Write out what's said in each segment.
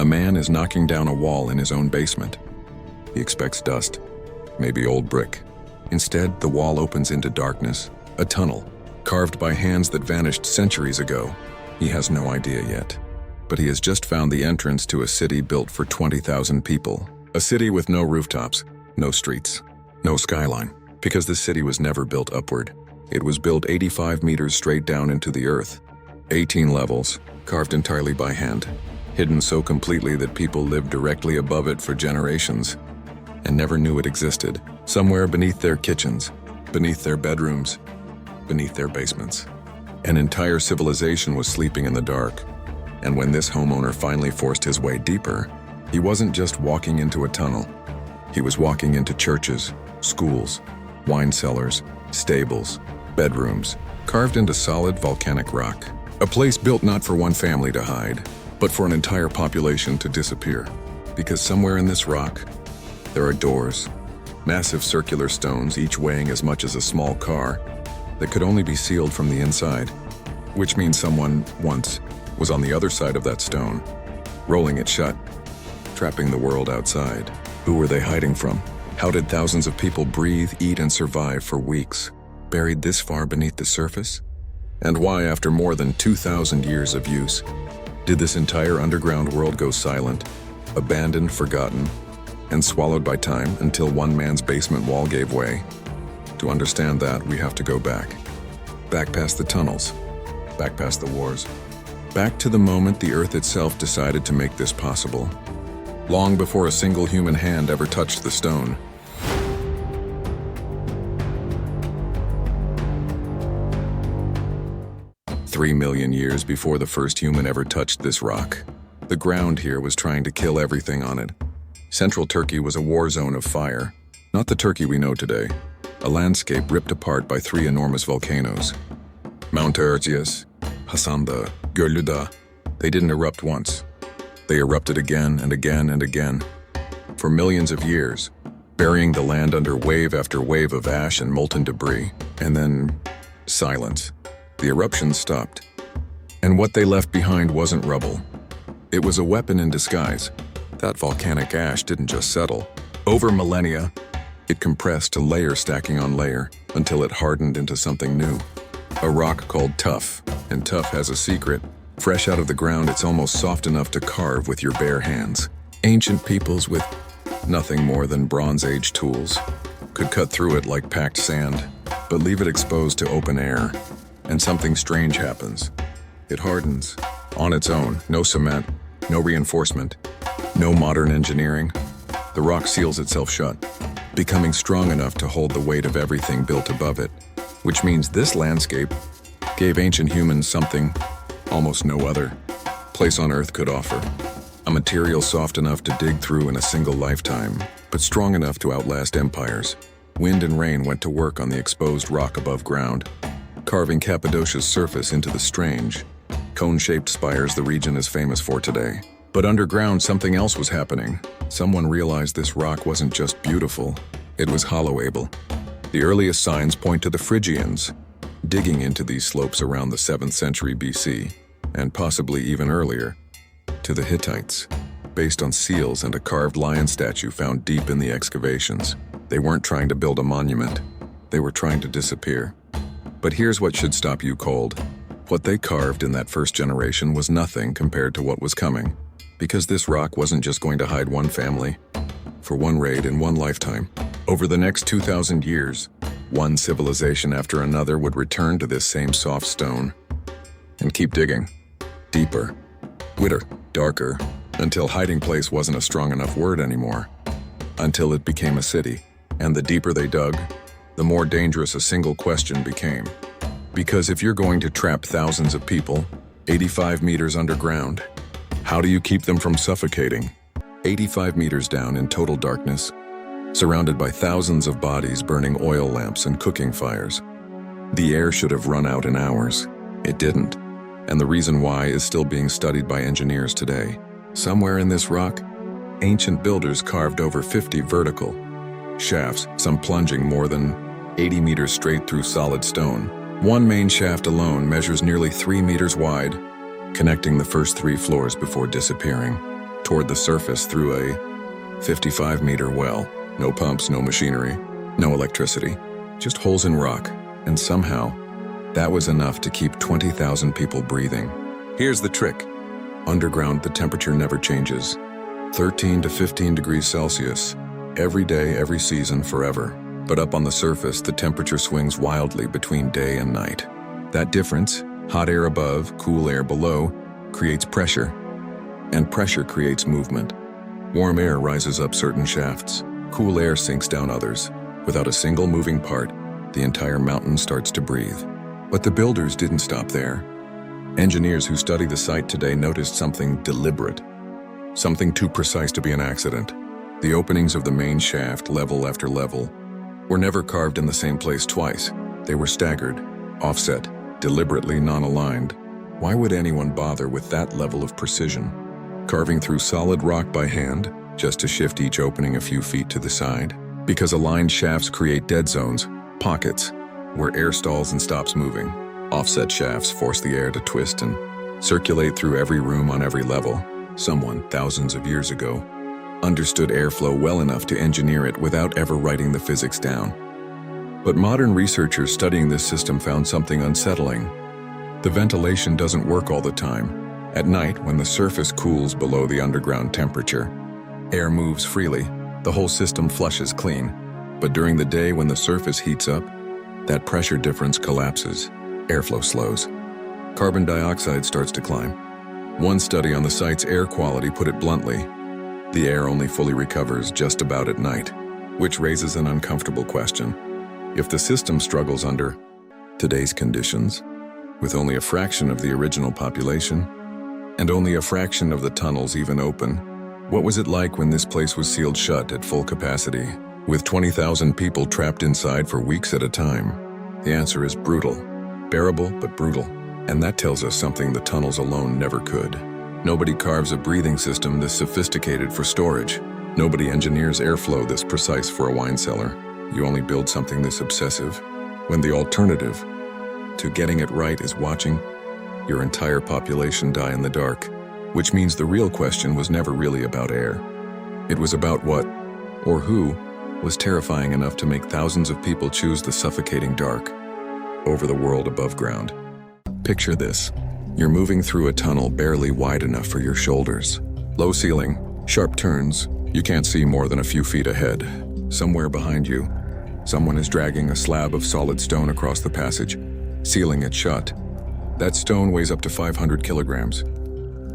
A man is knocking down a wall in his own basement. He expects dust, maybe old brick. Instead, the wall opens into darkness, a tunnel, carved by hands that vanished centuries ago. He has no idea yet. But he has just found the entrance to a city built for 20,000 people. A city with no rooftops, no streets, no skyline. Because this city was never built upward. It was built 85 meters straight down into the earth. 18 levels, carved entirely by hand, hidden so completely that people lived directly above it for generations and never knew it existed. Somewhere beneath their kitchens, beneath their bedrooms, beneath their basements. An entire civilization was sleeping in the dark. And when this homeowner finally forced his way deeper, he wasn't just walking into a tunnel. He was walking into churches, schools, wine cellars, stables, bedrooms, carved into solid volcanic rock. A place built not for one family to hide, but for an entire population to disappear. Because somewhere in this rock, there are doors, massive circular stones, each weighing as much as a small car, that could only be sealed from the inside. Which means someone, once, was on the other side of that stone, rolling it shut, trapping the world outside. Who were they hiding from? How did thousands of people breathe, eat, and survive for weeks, buried this far beneath the surface? And why, after more than 2,000 years of use, did this entire underground world go silent, abandoned, forgotten, and swallowed by time until one man's basement wall gave way? To understand that, we have to go back. Back past the tunnels, back past the wars, back to the moment the Earth itself decided to make this possible. Long before a single human hand ever touched the stone. Three million years before the first human ever touched this rock. The ground here was trying to kill everything on it. Central Turkey was a war zone of fire, not the Turkey we know today. A landscape ripped apart by three enormous volcanoes. Mount Erciyes, Hasan, Gölü. They didn't erupt once. They erupted again and again and again, for millions of years, burying the land under wave after wave of ash and molten debris. And then, silence. The eruptions stopped. And what they left behind wasn't rubble. It was a weapon in disguise. That volcanic ash didn't just settle. Over millennia, it compressed to layer stacking on layer until it hardened into something new. A rock called tuff. And tuff has a secret. Fresh out of the ground, it's almost soft enough to carve with your bare hands. Ancient peoples with nothing more than Bronze Age tools could cut through it like packed sand, but leave it exposed to open air. And something strange happens. It hardens on its own. No cement, no reinforcement, no modern engineering. The rock seals itself shut, becoming strong enough to hold the weight of everything built above it. Which means this landscape gave ancient humans something almost no other place on Earth could offer. A material soft enough to dig through in a single lifetime, but strong enough to outlast empires. Wind and rain went to work on the exposed rock above ground, carving Cappadocia's surface into the strange, cone-shaped spires the region is famous for today. But underground, something else was happening. Someone realized this rock wasn't just beautiful, it was hollowable. The earliest signs point to the Phrygians, digging into these slopes around the 7th century BC, and possibly even earlier, to the Hittites, based on seals and a carved lion statue found deep in the excavations. They weren't trying to build a monument, they were trying to disappear. But here's what should stop you cold. What they carved in that first generation was nothing compared to what was coming, because this rock wasn't just going to hide one family, for one raid in one lifetime. Over the next 2,000 years, one civilization after another would return to this same soft stone and keep digging, deeper, wider, darker, until hiding place wasn't a strong enough word anymore, until it became a city. And the deeper they dug, the more dangerous a single question became. Because if you're going to trap thousands of people, 85 meters underground, how do you keep them from suffocating? 85 meters down in total darkness, surrounded by thousands of bodies burning oil lamps and cooking fires. The air should have run out in hours. It didn't. And the reason why is still being studied by engineers today. Somewhere in this rock, ancient builders carved over 50 vertical shafts, some plunging more than 80 meters straight through solid stone. One main shaft alone measures nearly 3 meters wide, connecting the first 3 floors before disappearing. toward the surface through a 55-meter well. No pumps, no machinery, no electricity, just holes in rock. And somehow, that was enough to keep 20,000 people breathing. Here's the trick. Underground, the temperature never changes. 13 to 15 degrees Celsius. Every day, every season, forever. But up on the surface, the temperature swings wildly between day and night. That difference, hot air above, cool air below, creates pressure. And pressure creates movement. Warm air rises up certain shafts. Cool air sinks down others. Without a single moving part, the entire mountain starts to breathe. But the builders didn't stop there. Engineers who study the site today noticed something deliberate. Something too precise to be an accident. The openings of the main shaft, level after level, were never carved in the same place twice. They were staggered, offset, deliberately non-aligned. Why would anyone bother with that level of precision? Carving through solid rock by hand, just to shift each opening a few feet to the side? Because aligned shafts create dead zones, pockets, where air stalls and stops moving. Offset shafts force the air to twist and circulate through every room on every level. Someone, thousands of years ago, understood airflow well enough to engineer it without ever writing the physics down. But modern researchers studying this system found something unsettling. The ventilation doesn't work all the time. At night, when the surface cools below the underground temperature, air moves freely, the whole system flushes clean. But during the day, when the surface heats up, that pressure difference collapses. Airflow slows. Carbon dioxide starts to climb. One study on the site's air quality put it bluntly: the air only fully recovers just about at night, which raises an uncomfortable question. If the system struggles under today's conditions, with only a fraction of the original population, and only a fraction of the tunnels even open, what was it like when this place was sealed shut at full capacity, with 20,000 people trapped inside for weeks at a time? The answer is brutal. Bearable, but brutal. And that tells us something the tunnels alone never could. Nobody carves a breathing system this sophisticated for storage. Nobody engineers airflow this precise for a wine cellar. You only build something this obsessive when the alternative to getting it right is watching your entire population die in the dark. Which means the real question was never really about air. It was about what, or who, was terrifying enough to make thousands of people choose the suffocating dark over the world above ground. Picture this. You're moving through a tunnel barely wide enough for your shoulders. Low ceiling, sharp turns, you can't see more than a few feet ahead. Somewhere behind you, someone is dragging a slab of solid stone across the passage, sealing it shut. That stone weighs up to 500 kilograms,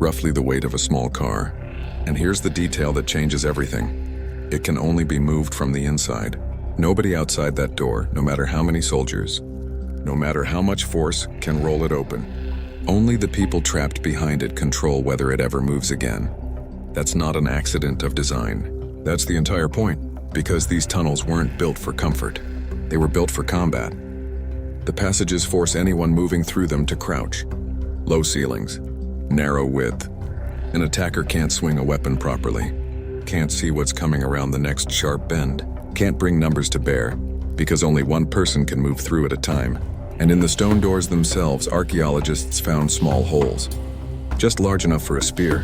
roughly the weight of a small car. And here's the detail that changes everything. It can only be moved from the inside. Nobody outside that door, no matter how many soldiers, no matter how much force, can roll it open. Only the people trapped behind it control whether it ever moves again. That's not an accident of design. That's the entire point, because these tunnels weren't built for comfort. They were built for combat. The passages force anyone moving through them to crouch. Low ceilings, narrow width. An attacker can't swing a weapon properly, can't see what's coming around the next sharp bend, can't bring numbers to bear, because only one person can move through at a time. And in the stone doors themselves, archaeologists found small holes, just large enough for a spear,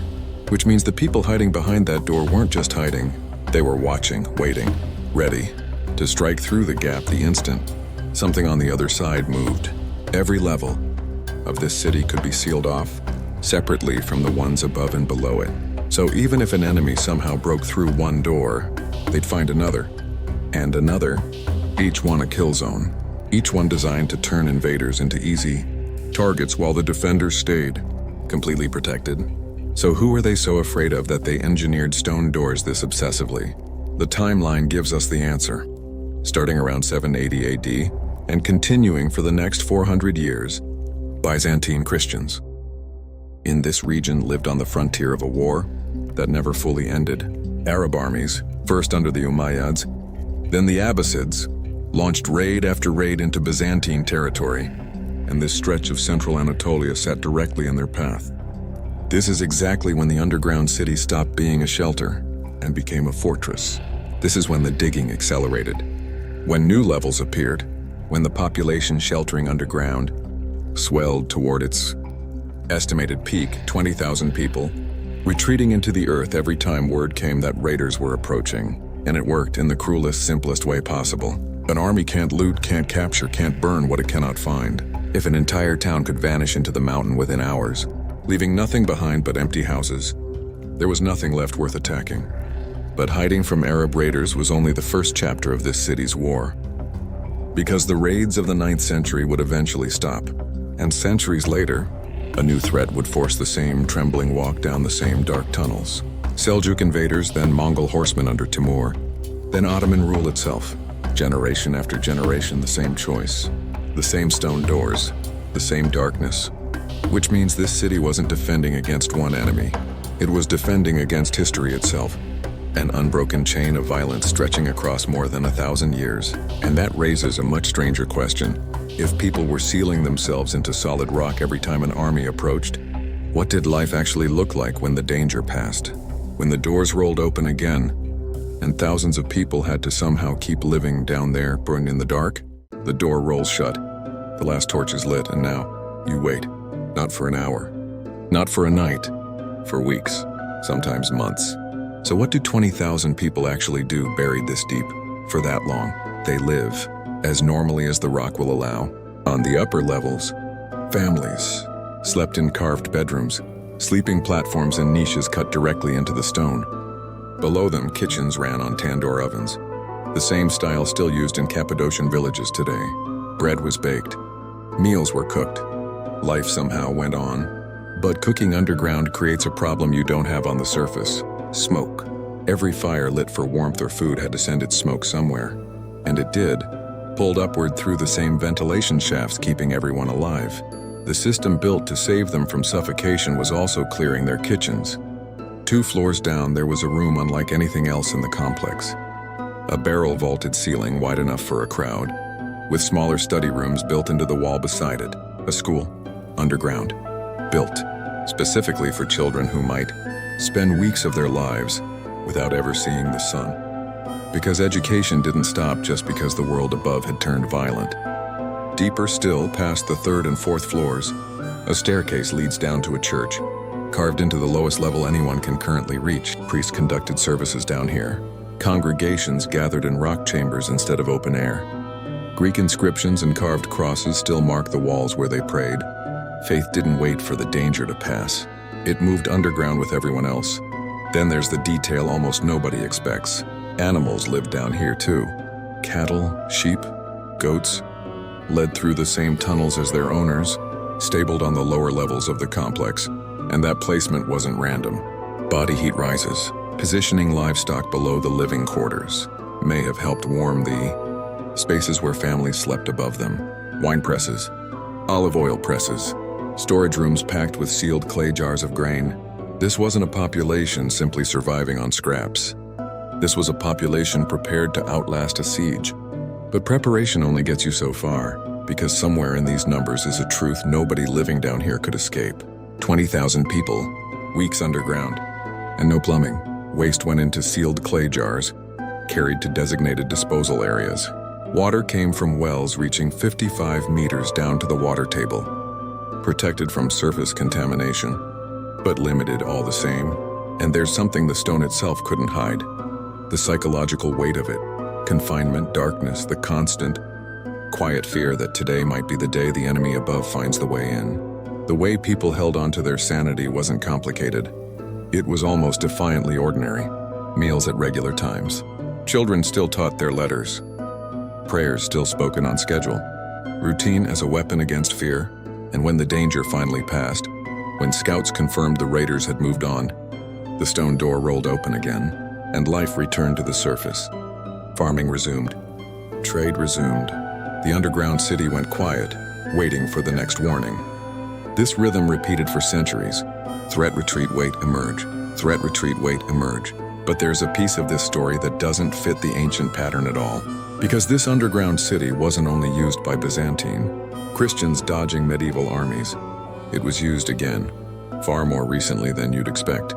which means the people hiding behind that door weren't just hiding, they were watching, waiting, ready to strike through the gap the instant something on the other side moved. Every level of this city could be sealed off separately from the ones above and below it. So even if an enemy somehow broke through one door, they'd find another, and another, each one a kill zone. Each one designed to turn invaders into easy targets while the defenders stayed completely protected. So who were they so afraid of that they engineered stone doors this obsessively? The timeline gives us the answer. Starting around 780 AD and continuing for the next 400 years, Byzantine Christians in this region lived on the frontier of a war that never fully ended. Arab armies, first under the Umayyads, then the Abbasids, launched raid after raid into Byzantine territory, and this stretch of central Anatolia sat directly in their path. This is exactly when the underground city stopped being a shelter and became a fortress. This is when the digging accelerated, when new levels appeared, when the population sheltering underground swelled toward its estimated peak, 20,000 people, retreating into the earth every time word came that raiders were approaching. And it worked in the cruelest, simplest way possible. An army can't loot, can't capture, can't burn what it cannot find. If an entire town could vanish into the mountain within hours, leaving nothing behind but empty houses, there was nothing left worth attacking. But hiding from Arab raiders was only the first chapter of this city's war. Because the raids of the 9th century would eventually stop, and centuries later, a new threat would force the same trembling walk down the same dark tunnels. Seljuk invaders, then Mongol horsemen under Timur, then Ottoman rule itself. Generation after generation, the same choice. The same stone doors, the same darkness. Which means this city wasn't defending against one enemy. It was defending against history itself. An unbroken chain of violence stretching across more than 1,000 years. And that raises a much stranger question. If people were sealing themselves into solid rock every time an army approached, what did life actually look like when the danger passed? When the doors rolled open again, and thousands of people had to somehow keep living down there, burned in the dark, the door rolls shut, the last torch is lit, and now you wait. Not for an hour, not for a night, for weeks, sometimes months. So what do 20,000 people actually do buried this deep for that long? They live, as normally as the rock will allow, on the upper levels. Families slept in carved bedrooms, sleeping platforms and niches cut directly into the stone. Below them, kitchens ran on tandoor ovens, the same style still used in Cappadocian villages today. Bread was baked, meals were cooked, life somehow went on. But cooking underground creates a problem you don't have on the surface: smoke. Every fire lit for warmth or food had to send its smoke somewhere, and it did, pulled upward through the same ventilation shafts keeping everyone alive. The system built to save them from suffocation was also clearing their kitchens. 2 floors down, there was a room unlike anything else in the complex. A barrel-vaulted ceiling wide enough for a crowd, with smaller study rooms built into the wall beside it. A school, underground, built specifically for children who might spend weeks of their lives without ever seeing the sun. Because education didn't stop just because the world above had turned violent. Deeper still, past the 3rd and 4th floors, a staircase leads down to a church. Carved into the lowest level anyone can currently reach, priests conducted services down here. Congregations gathered in rock chambers instead of open air. Greek inscriptions and carved crosses still mark the walls where they prayed. Faith didn't wait for the danger to pass. It moved underground with everyone else. Then there's the detail almost nobody expects. Animals lived down here too. Cattle, sheep, goats, led through the same tunnels as their owners, stabled on the lower levels of the complex. And that placement wasn't random. Body heat rises, positioning livestock below the living quarters, may have helped warm the spaces where families slept above them. Wine presses, olive oil presses, storage rooms packed with sealed clay jars of grain. This wasn't a population simply surviving on scraps. This was a population prepared to outlast a siege. But preparation only gets you so far, because somewhere in these numbers is a truth nobody living down here could escape. 20,000 people, weeks underground, and no plumbing. Waste went into sealed clay jars, carried to designated disposal areas. Water came from wells reaching 55 meters down to the water table, protected from surface contamination, but limited all the same. And there's something the stone itself couldn't hide: the psychological weight of it. Confinement, darkness, the constant, quiet fear that today might be the day the enemy above finds the way in. The way people held on to their sanity wasn't complicated. It was almost defiantly ordinary. Meals at regular times. Children still taught their letters. Prayers still spoken on schedule. Routine as a weapon against fear. And when the danger finally passed, when scouts confirmed the raiders had moved on, the stone door rolled open again, and life returned to the surface. Farming resumed. Trade resumed. The underground city went quiet, waiting for the next warning. This rhythm repeated for centuries. Threat, retreat, wait, emerge. Threat, retreat, wait, emerge. But there's a piece of this story that doesn't fit the ancient pattern at all. Because this underground city wasn't only used by Byzantine Christians dodging medieval armies. It was used again, far more recently than you'd expect,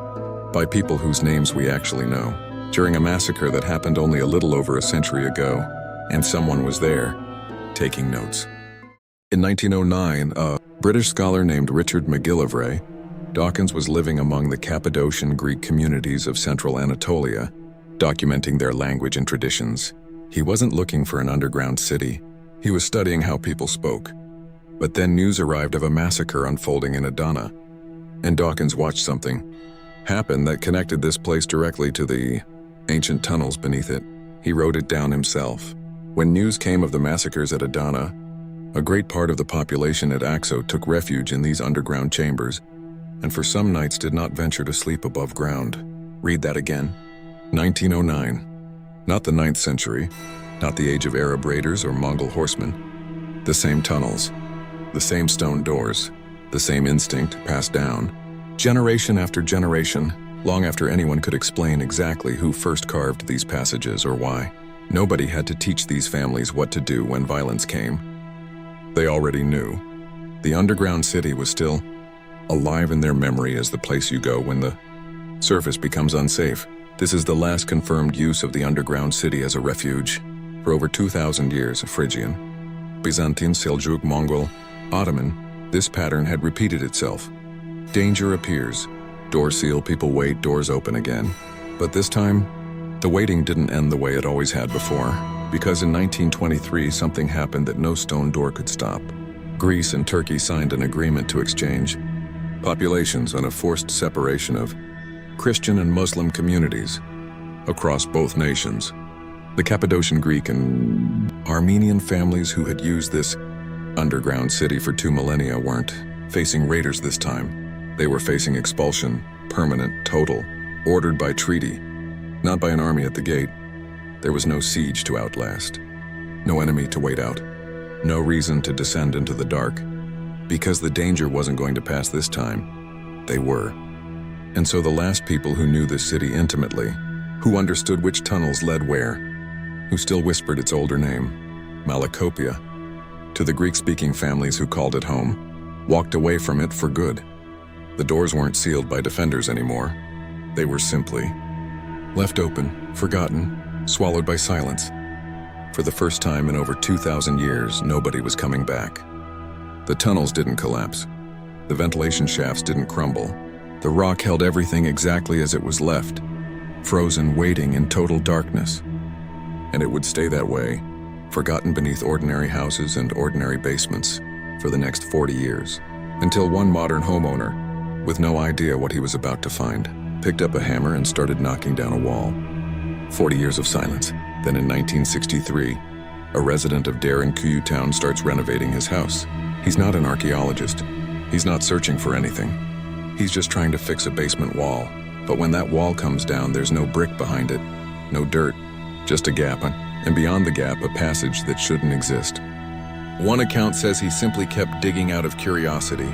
by people whose names we actually know, during a massacre that happened only a little over a century ago, and someone was there, taking notes. In 1909, a British scholar named Richard McGillivray Dawkins was living among the Cappadocian Greek communities of central Anatolia, documenting their language and traditions. He wasn't looking for an underground city. He was studying how people spoke. But then news arrived of a massacre unfolding in Adana, and Dawkins watched something happen that connected this place directly to the ancient tunnels beneath it. He wrote it down himself. When news came of the massacres at Adana, a great part of the population at Axo took refuge in these underground chambers, and for some nights did not venture to sleep above ground. Read that again. 1909. Not the 9th century, not the age of Arab raiders or Mongol horsemen. The same tunnels, the same stone doors, the same instinct passed down, generation after generation, long after anyone could explain exactly who first carved these passages or why. Nobody had to teach these families what to do when violence came. They already knew. The underground city was still alive in their memory as the place you go when the surface becomes unsafe. This is the last confirmed use of the underground city as a refuge. For over 2,000 years, Phrygian, Byzantine, Seljuk, Mongol, Ottoman, this pattern had repeated itself. Danger appears. Doors seal, people wait, doors open again. But this time, the waiting didn't end the way it always had before, because in 1923 something happened that no stone door could stop. Greece and Turkey signed an agreement to exchange populations on a forced separation of Christian and Muslim communities across both nations. The Cappadocian Greek and Armenian families who had used this underground city for 2 millennia weren't facing raiders this time. They were facing expulsion, permanent, total, ordered by treaty, not by an army at the gate. There was no siege to outlast, no enemy to wait out, no reason to descend into the dark. Because the danger wasn't going to pass this time, they were. And so the last people who knew this city intimately, who understood which tunnels led where, who still whispered its older name, Malakopia, to the Greek-speaking families who called it home, walked away from it for good. The doors weren't sealed by defenders anymore. They were simply left open, forgotten, swallowed by silence. For the first time in over 2,000 years, nobody was coming back. The tunnels didn't collapse. The ventilation shafts didn't crumble. The rock held everything exactly as it was left, frozen, waiting in total darkness. And it would stay that way, forgotten beneath ordinary houses and ordinary basements, for the next 40 years, until one modern homeowner, with no idea what he was about to find, picked up a hammer and started knocking down a wall. 40 years of silence. Then in 1963, a resident of Derinkuyu town starts renovating his house. He's not an archaeologist. He's not searching for anything. He's just trying to fix a basement wall. But when that wall comes down, there's no brick behind it, no dirt, just a gap, and beyond the gap, a passage that shouldn't exist. One account says he simply kept digging out of curiosity.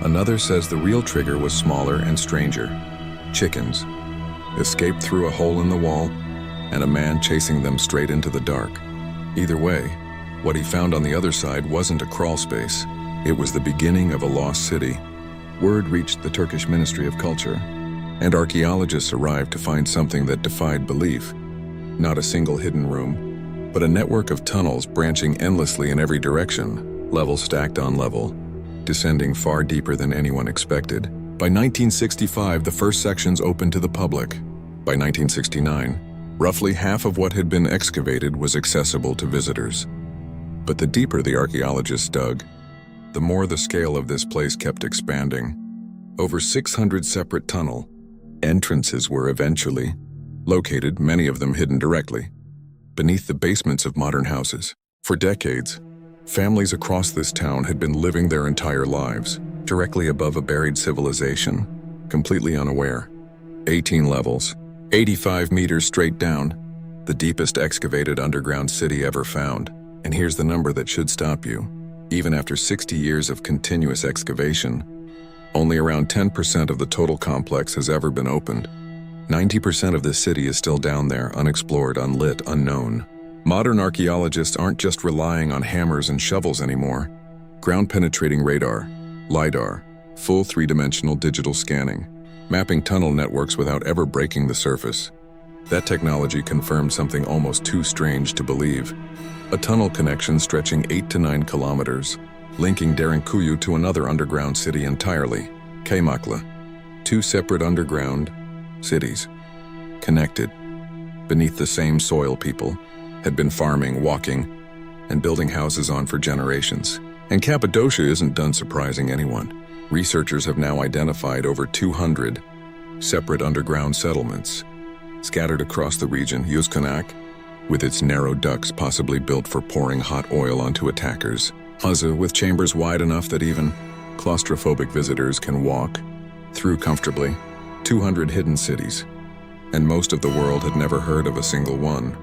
Another says the real trigger was smaller and stranger. Chickens escaped through a hole in the wall, and a man chasing them straight into the dark. Either way, what he found on the other side wasn't a crawl space. It was the beginning of a lost city. Word reached the Turkish Ministry of Culture, and archaeologists arrived to find something that defied belief. Not a single hidden room, but a network of tunnels branching endlessly in every direction, level stacked on level, descending far deeper than anyone expected. By 1965, the first sections opened to the public. By 1969, roughly half of what had been excavated was accessible to visitors. But the deeper the archaeologists dug, the more the scale of this place kept expanding. Over 600 separate tunnel entrances were eventually located, many of them hidden directly, beneath the basements of modern houses. For decades, families across this town had been living their entire lives directly above a buried civilization, completely unaware. 18 levels, 85 meters straight down, the deepest excavated underground city ever found. And here's the number that should stop you. Even after 60 years of continuous excavation, only around 10% of the total complex has ever been opened. 90% of the city is still down there, unexplored, unlit, unknown. Modern archaeologists aren't just relying on hammers and shovels anymore. Ground-penetrating radar, LiDAR, full three-dimensional digital scanning, mapping tunnel networks without ever breaking the surface. That technology confirmed something almost too strange to believe. A tunnel connection stretching 8 to 9 kilometers, linking Derinkuyu to another underground city entirely. Kaymakla, two separate underground cities, connected beneath the same soil people had been farming, walking, and building houses on for generations. And Cappadocia isn't done surprising anyone. Researchers have now identified over 200 separate underground settlements scattered across the region. Yuzkanak, with its narrow ducts possibly built for pouring hot oil onto attackers. Haza, with chambers wide enough that even claustrophobic visitors can walk through comfortably. 200 hidden cities, and most of the world had never heard of a single one.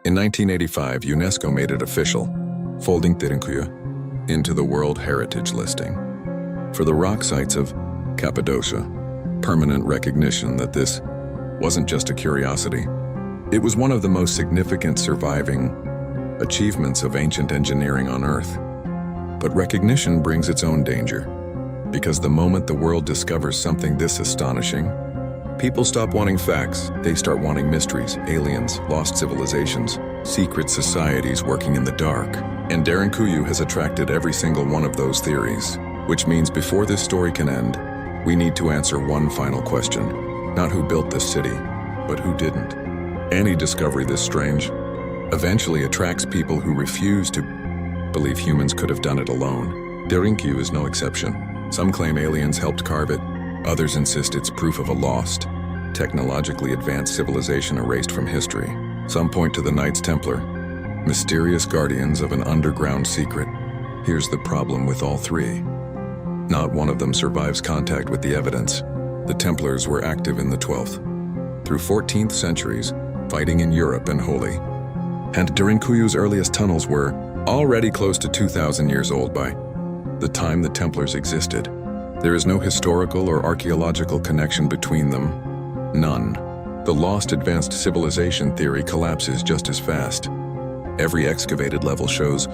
In 1985, UNESCO made it official, folding Derinkuyu into the World Heritage listing. For the rock sites of Cappadocia, permanent recognition that this wasn't just a curiosity. It was one of the most significant surviving achievements of ancient engineering on Earth. But recognition brings its own danger, because the moment the world discovers something this astonishing, people stop wanting facts. They start wanting mysteries, aliens, lost civilizations, secret societies working in the dark. And Derinkuyu has attracted every single one of those theories, which means before this story can end, we need to answer one final question. Not who built this city, but who didn't. Any discovery this strange eventually attracts people who refuse to believe humans could have done it alone. Derinkuyu is no exception. Some claim aliens helped carve it. Others insist it's proof of a lost, technologically advanced civilization erased from history. Some point to the Knights Templar, mysterious guardians of an underground secret. Here's the problem with all three. Not one of them survives contact with the evidence. The Templars were active in the 12th through 14th centuries, fighting in Europe and Holy. And Derinkuyu's earliest tunnels were already close to 2,000 years old by the time the Templars existed. There is no historical or archaeological connection between them. None. The lost advanced civilization theory collapses just as fast. Every excavated level shows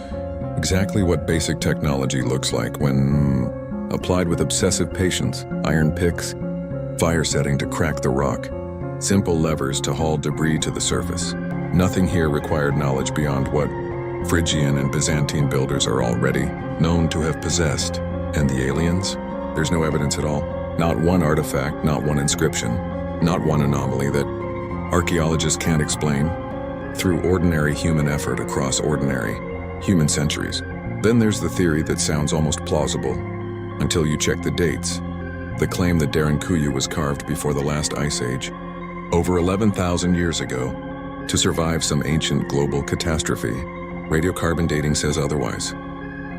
exactly what basic technology looks like when applied with obsessive patience. Iron picks, fire setting to crack the rock, simple levers to haul debris to the surface. Nothing here required knowledge beyond what Phrygian and Byzantine builders are already known to have possessed. And the aliens? There's no evidence at all. Not one artifact, not one inscription, not one anomaly that archaeologists can't explain through ordinary human effort across ordinary human centuries. Then there's the theory that sounds almost plausible until you check the dates. The claim that Derinkuyu was carved before the last ice age, over 11,000 years ago, to survive some ancient global catastrophe. Radiocarbon dating says otherwise.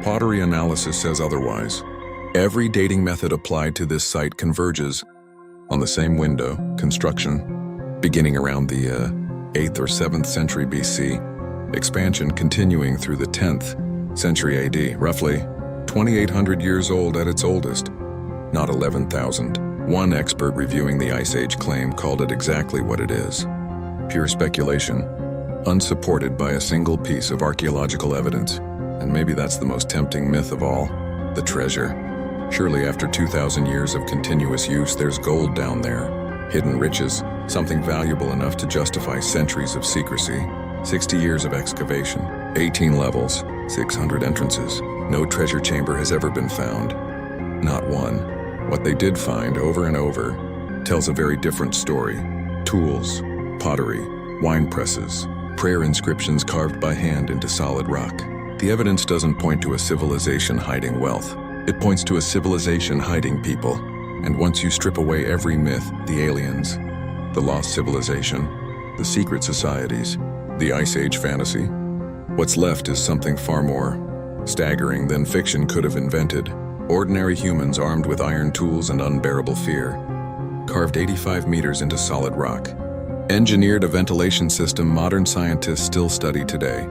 Pottery analysis says otherwise. Every dating method applied to this site converges on the same window, construction, beginning around the 8th or 7th century BC, expansion continuing through the 10th century AD, roughly 2,800 years old at its oldest, not 11,000. One expert reviewing the Ice Age claim called it exactly what it is: pure speculation, unsupported by a single piece of archaeological evidence. And maybe that's the most tempting myth of all, the treasure. Surely after 2,000 years of continuous use, there's gold down there, hidden riches, something valuable enough to justify centuries of secrecy. 60 years of excavation, 18 levels, 600 entrances. No treasure chamber has ever been found. Not one. What they did find over and over tells a very different story. Tools, pottery, wine presses, prayer inscriptions carved by hand into solid rock. The evidence doesn't point to a civilization hiding wealth. It points to a civilization hiding people. And once you strip away every myth, the aliens, the lost civilization, the secret societies, the Ice Age fantasy, what's left is something far more staggering than fiction could have invented. Ordinary humans armed with iron tools and unbearable fear, carved 85 meters into solid rock, engineered a ventilation system modern scientists still study today,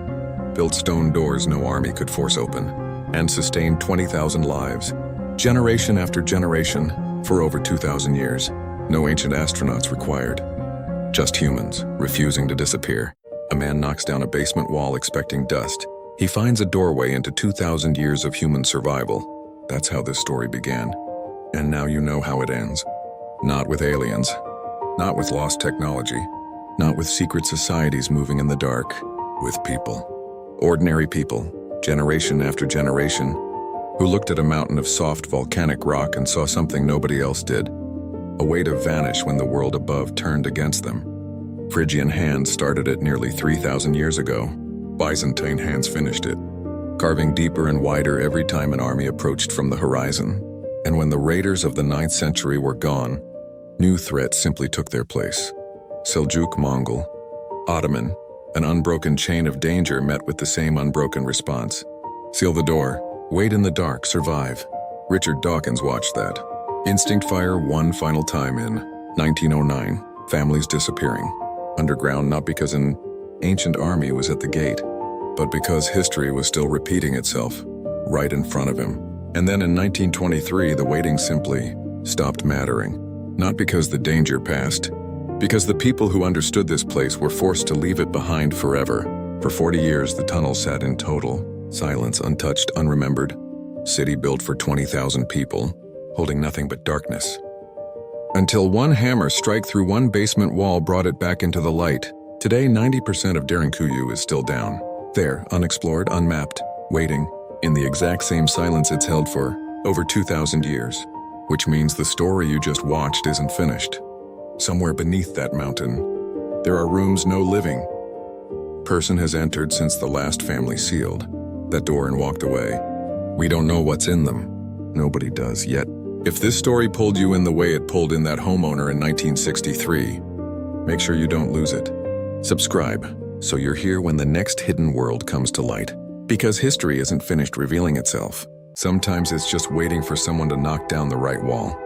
built stone doors no army could force open, and sustained 20,000 lives, generation after generation, for over 2,000 years. No ancient astronauts required. Just humans, refusing to disappear. A man knocks down a basement wall expecting dust. He finds a doorway into 2,000 years of human survival. That's how this story began. And now you know how it ends. Not with aliens. Not with lost technology. Not with secret societies moving in the dark. With people. Ordinary people, generation after generation, who looked at a mountain of soft volcanic rock and saw something nobody else did, a way to vanish when the world above turned against them. Phrygian hands started it nearly 3,000 years ago. Byzantine hands finished it, carving deeper and wider every time an army approached from the horizon. And when the raiders of the 9th century were gone, new threats simply took their place. Seljuk Mongol, Ottoman, an unbroken chain of danger met with the same unbroken response. Seal the door, wait in the dark, survive. Richard Dawkins watched that. Instinct fire one final time in 1909, families disappearing. Underground, not because an ancient army was at the gate, but because history was still repeating itself, right in front of him. And then in 1923, the waiting simply stopped mattering. Not because the danger passed, because the people who understood this place were forced to leave it behind forever. For 40 years, the tunnel sat in total silence, untouched, unremembered. City built for 20,000 people, holding nothing but darkness. Until one hammer strike through one basement wall brought it back into the light. Today, 90% of Derinkuyu is still down. There, unexplored, unmapped, waiting, in the exact same silence it's held for over 2,000 years. Which means the story you just watched isn't finished. Somewhere beneath that mountain, there are rooms no living person has entered since the last family sealed that door and walked away. We don't know what's in them. Nobody does yet. If this story pulled you in the way it pulled in that homeowner in 1963, make sure you don't lose it. Subscribe, so you're here when the next hidden world comes to light. Because history isn't finished revealing itself. Sometimes it's just waiting for someone to knock down the right wall.